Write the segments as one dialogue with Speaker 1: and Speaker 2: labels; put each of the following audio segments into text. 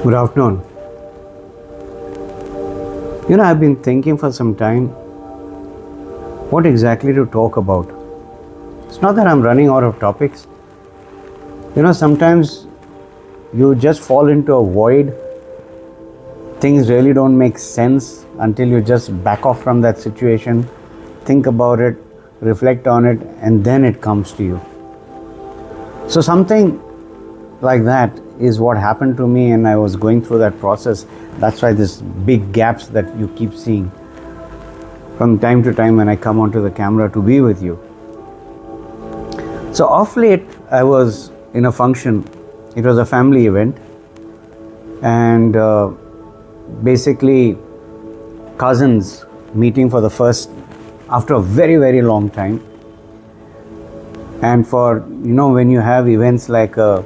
Speaker 1: Good afternoon. I've been thinking for some time what exactly to talk about. It's not that I'm running out of topics. Sometimes you just fall into a void. Things really don't make sense until you just back off from that situation, think about it, reflect on it, and then it comes to you. So, something like that is what happened to me, and I was going through that process. That's why there's big gaps that you keep seeing from time to time when I come onto the camera to be with you. So off late, I was in a function. It was a family event, and basically cousins meeting for the first after a very, very long time. And for when you have events like a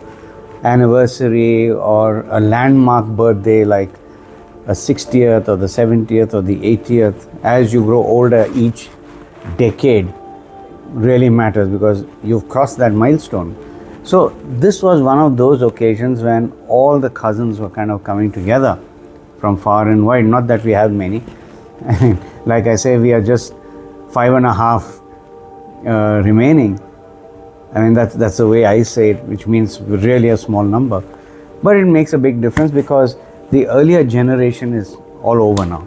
Speaker 1: anniversary or a landmark birthday like a 60th or the 70th or the 80th, as you grow older, each decade really matters because you've crossed that milestone. So this was one of those occasions when all the cousins were kind of coming together from far and wide. Not that we have many. Like I say, we are just 5.5 remaining. I mean, that's the way I say it, which means really a small number. But it makes a big difference because the earlier generation is all over now.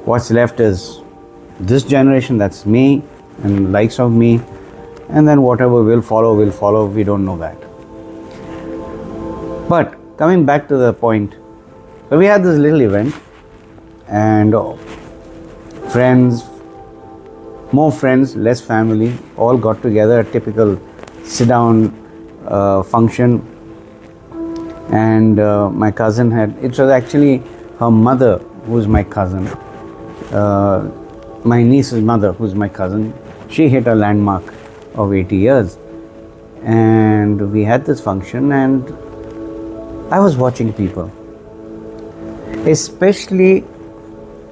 Speaker 1: What's left is this generation, that's me and likes of me, and then whatever will follow, we don't know that. But coming back to the point, so we had this little event and friends, more friends, less family, all got together, a typical sit-down function. And my cousin it was actually her mother who's my cousin, my niece's mother who's my cousin. She hit a landmark of 80 years. And we had this function and I was watching people, especially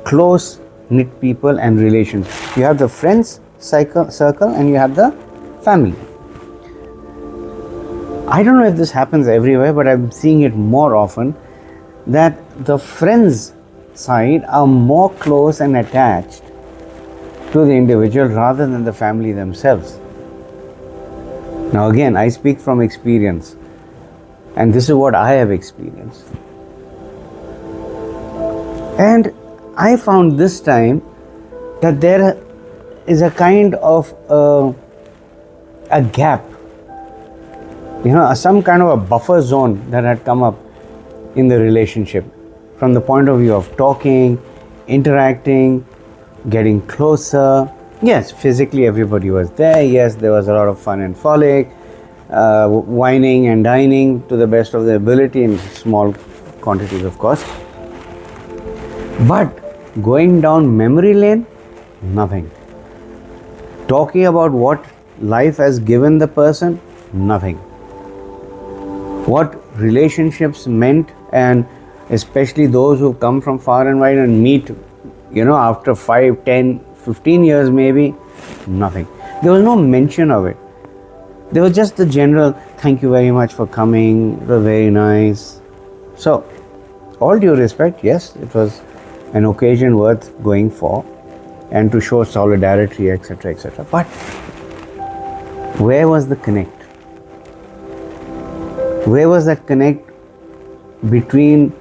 Speaker 1: close knit people and relations. You have the friends circle and you have the family. I don't know if this happens everywhere, but I'm seeing it more often that the friends side are more close and attached to the individual rather than the family themselves. Now again, I speak from experience, and this is what I have experienced. And I found this time that there is a kind of a gap, some kind of a buffer zone that had come up in the relationship from the point of view of talking, interacting, getting closer. Yes, physically everybody was there. Yes, there was a lot of fun and frolic, whining and dining to the best of their ability in small quantities, of course. But going down memory lane, nothing. Talking about what life has given the person, nothing. What relationships meant, and especially those who come from far and wide and meet, after 5, 10, 15 years maybe, nothing. There was no mention of it. There was just the general, thank you very much for coming, it was very nice. So, all due respect, yes, it was an occasion worth going for and to show solidarity, etc., etc. But where was the connect? Where was that connect between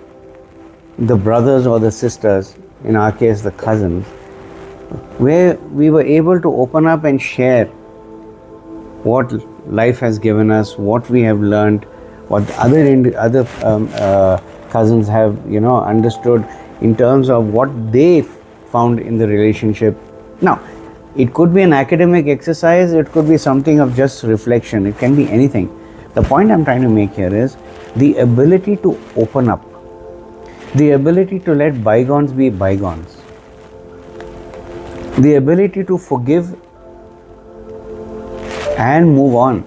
Speaker 1: the brothers or the sisters, in our case the cousins, where we were able to open up and share what life has given us, what we have learned, what other cousins have understood in terms of what they found in the relationship. Now, it could be an academic exercise, it could be something of just reflection, it can be anything. The point I'm trying to make here is the ability to open up, the ability to let bygones be bygones, the ability to forgive and move on.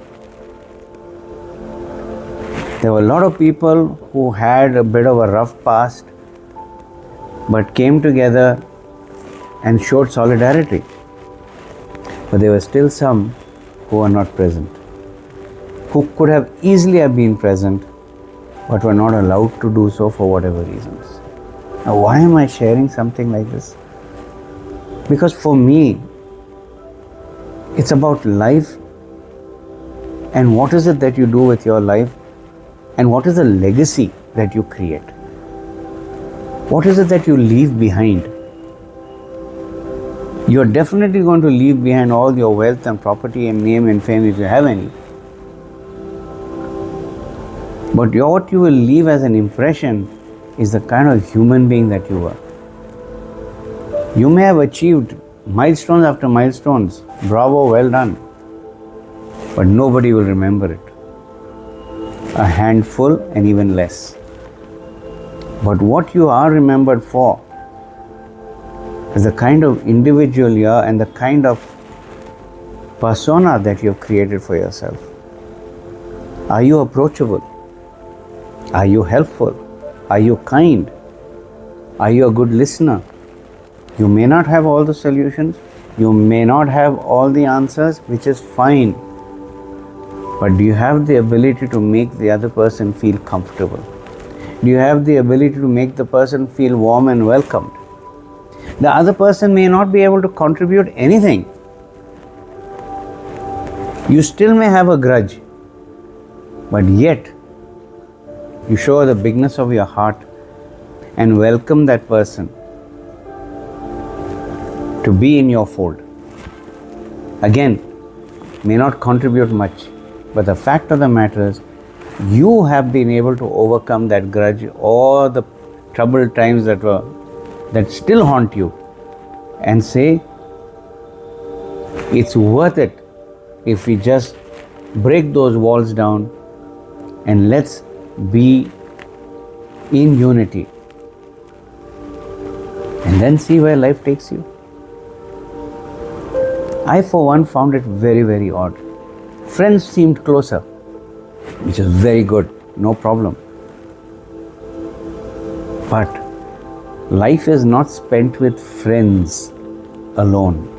Speaker 1: There were a lot of people who had a bit of a rough past but came together and showed solidarity. But there were still some who were not present, who could have easily have been present but were not allowed to do so for whatever reasons. Now, why am I sharing something like this? Because for me, it's about life and what is it that you do with your life and what is the legacy that you create. What is it that you leave behind? You're definitely going to leave behind all your wealth and property and name and fame if you have any. But what you will leave as an impression is the kind of human being that you were. You may have achieved milestones after milestones. Bravo, well done. But nobody will remember it. A handful and even less. But what you are remembered for is the kind of individual you are and the kind of persona that you have created for yourself. Are you approachable? Are you helpful? Are you kind? Are you a good listener? You may not have all the solutions. You may not have all the answers, which is fine. But do you have the ability to make the other person feel comfortable? Do you have the ability to make the person feel warm and welcomed? The other person may not be able to contribute anything. You still may have a grudge, but yet you show the bigness of your heart and welcome that person to be in your fold. Again, may not contribute much, but the fact of the matter is you have been able to overcome that grudge or the troubled times that still haunt you and say it's worth it if we just break those walls down and let's be in unity and then see where life takes you. I for one found it very, very odd. Friends seemed closer, which is very good, no problem. But life is not spent with friends alone.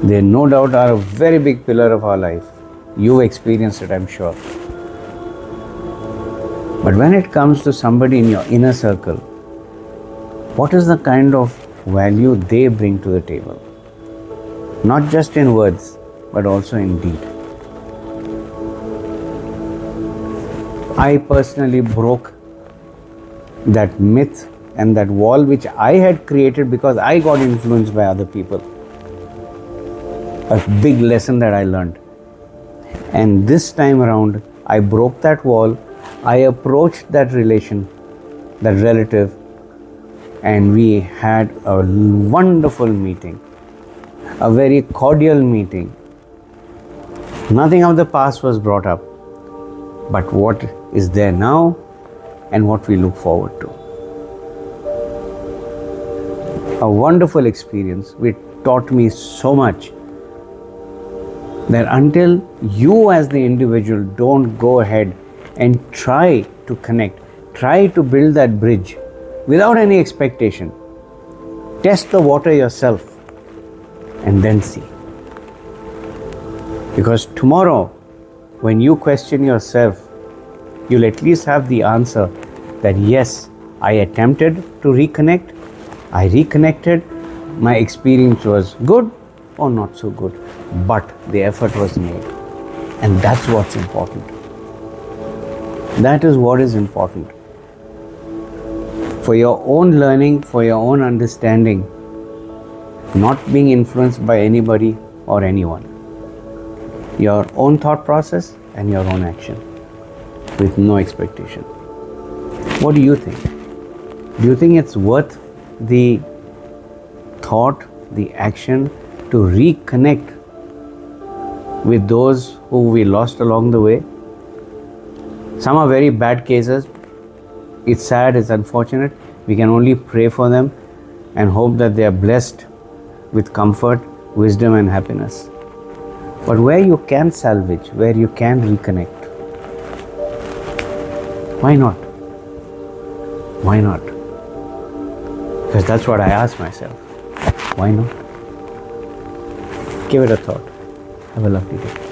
Speaker 1: They no doubt are a very big pillar of our life. You experienced it, I'm sure. But when it comes to somebody in your inner circle, what is the kind of value they bring to the table? Not just in words, but also in deed. I personally broke that myth and that wall which I had created because I got influenced by other people. A big lesson that I learned. And this time around, I broke that wall. I approached that relation, that relative, and we had a wonderful meeting. A very cordial meeting. Nothing of the past was brought up, but what is there now and what we look forward to. A wonderful experience which taught me so much that until you as the individual don't go ahead and try to connect, try to build that bridge without any expectation, test the water yourself and then see. Because tomorrow, when you question yourself, you'll at least have the answer that yes, I attempted to reconnect, I reconnected, my experience was good or not so good, but the effort was made. And that's what's important. That is what is important. For your own learning, for your own understanding, not being influenced by anybody or anyone. Your own thought process and your own action with no expectation. What do you think? Do you think it's worth the thought, the action to reconnect with those who we lost along the way? Some are very bad cases. It's sad, it's unfortunate. We can only pray for them and hope that they are blessed with comfort, wisdom and happiness. But where you can salvage, where you can reconnect, why not? Why not? Because that's what I ask myself. Why not? Give it a thought. Have a lovely day.